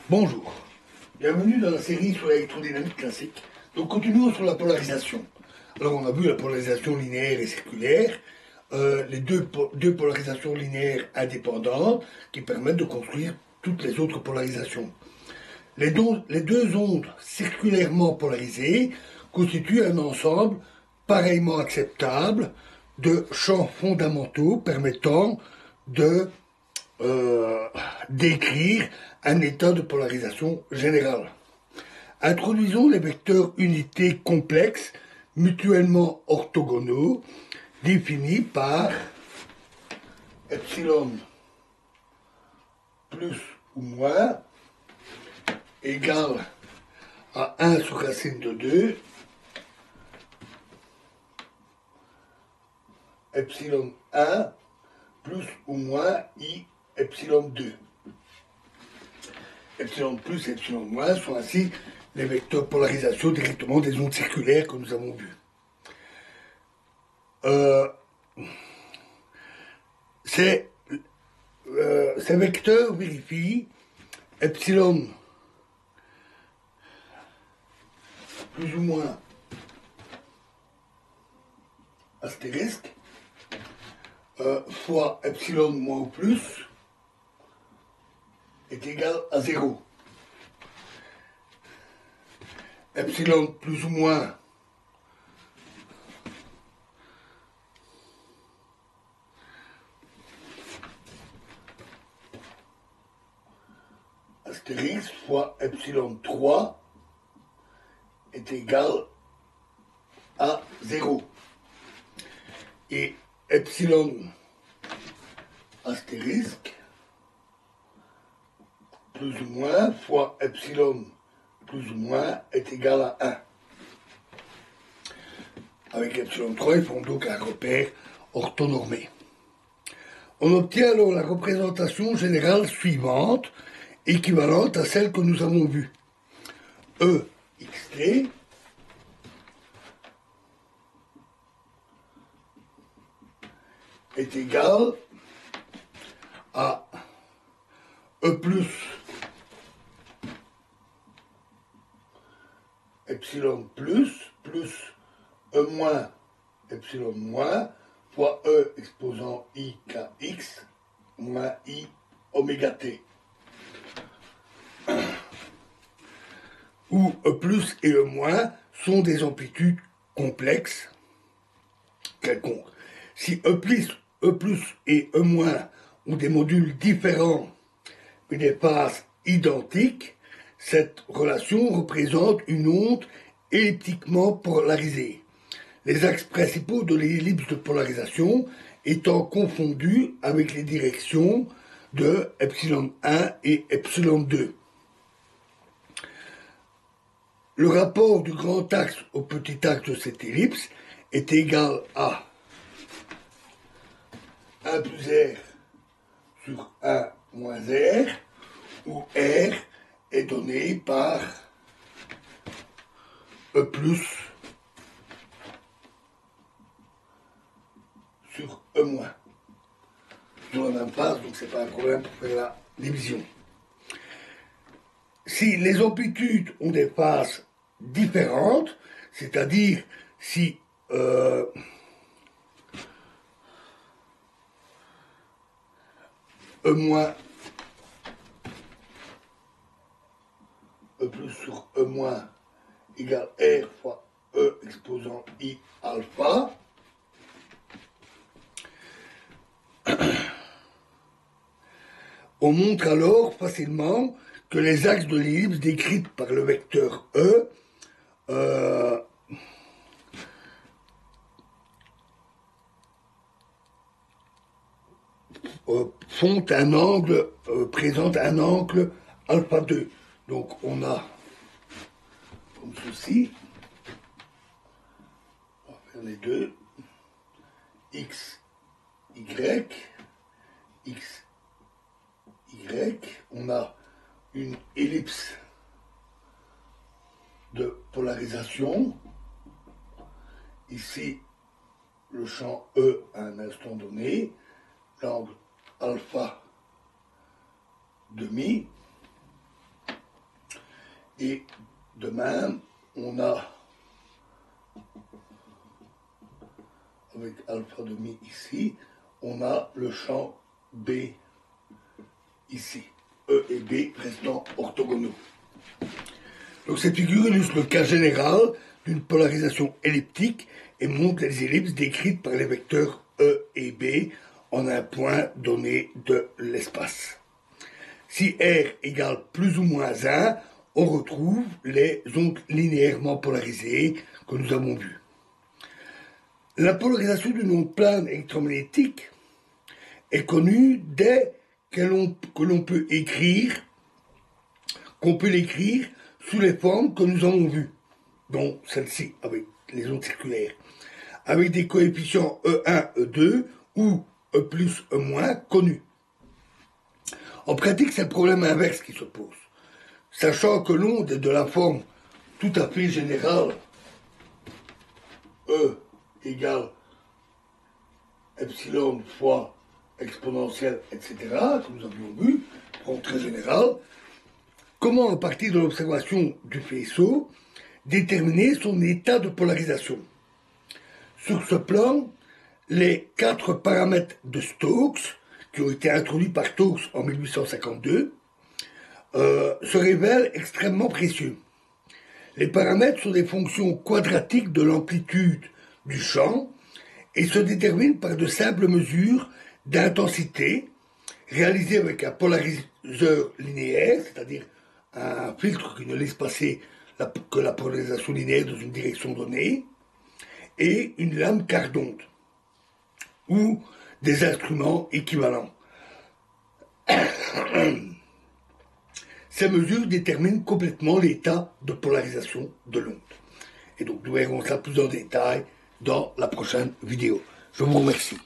Bonjour, bienvenue dans la série sur l'électrodynamique classique. Donc continuons sur la polarisation. Alors on a vu la polarisation linéaire et circulaire, les deux polarisations linéaires indépendantes qui permettent de construire toutes les autres polarisations. Les deux ondes circulairement polarisées constituent un ensemble pareillement acceptable de champs fondamentaux permettant de décrire un état de polarisation générale. Introduisons les vecteurs unités complexes mutuellement orthogonaux définis par epsilon plus ou moins égale à 1 sous racine de 2 epsilon 1 plus ou moins i epsilon 2. Epsilon plus et epsilon moins sont ainsi les vecteurs de polarisation directement des ondes circulaires que nous avons vues. Ces vecteurs vérifient epsilon plus ou moins astérisque fois epsilon moins ou plus est égal à 0. Epsilon plus ou moins astérisque fois epsilon 3 est égal à 0. Et epsilon astérisque plus ou moins fois epsilon plus ou moins est égal à 1. Avec epsilon 3, ils font donc un repère orthonormé. On obtient alors la représentation générale suivante, équivalente à celle que nous avons vue. E xt est égal à E plus epsilon plus E moins epsilon moins fois E exposant I kx moins I oméga t. Où E plus et E moins sont des amplitudes complexes quelconques. Si E plus et E moins ont des modules différents mais des phases identiques, cette relation représente une onde elliptiquement polarisée. Les axes principaux de l'ellipse de polarisation étant confondus avec les directions de epsilon 1 et epsilon 2. Le rapport du grand axe au petit axe de cette ellipse est égal à 1 plus R sur 1 moins R, où R est donné par E plus sur E moins. Dans la même phase, donc c'est pas un problème pour faire la division. Si les amplitudes ont des phases différentes, c'est-à-dire si E moins E plus sur E moins égale R fois E exposant I alpha, on montre alors facilement que les axes de l'ellipse décrits par le vecteur E font un angle, présentent un angle alpha 2. Donc on a comme ceci, on va faire les deux, x, y, x, y, on a une ellipse de polarisation, ici le champ E à un instant donné, l'angle alpha demi, Et de même, on a, avec alpha demi ici, on a le champ B ici. E et B restant orthogonaux. Donc cette figure illustre le cas général d'une polarisation elliptique et montre les ellipses décrites par les vecteurs E et B en un point donné de l'espace. Si R égale plus ou moins 1, on retrouve les ondes linéairement polarisées que nous avons vues. La polarisation d'une onde plane électromagnétique est connue dès que l'on peut l'écrire sous les formes que nous avons vues, dont celle-ci, avec les ondes circulaires, avec des coefficients E1, E2 ou E plus, E moins connus. En pratique, c'est le problème inverse qui se pose. Sachant que l'onde est de la forme tout à fait générale, E égale epsilon fois exponentielle, etc., que nous avions vu, forme très générale, comment, à partir de l'observation du faisceau, déterminer son état de polarisation? Sur ce plan, les 4 paramètres de Stokes, qui ont été introduits par Stokes en 1852, se révèlent extrêmement précieux. Les paramètres sont des fonctions quadratiques de l'amplitude du champ et se déterminent par de simples mesures d'intensité réalisées avec un polariseur linéaire, c'est-à-dire un filtre qui ne laisse passer que la polarisation linéaire dans une direction donnée, et une lame quart d'onde, ou des instruments équivalents. Ces mesures déterminent complètement l'état de polarisation de l'onde. Et donc nous verrons ça plus en détail dans la prochaine vidéo. Je vous remercie.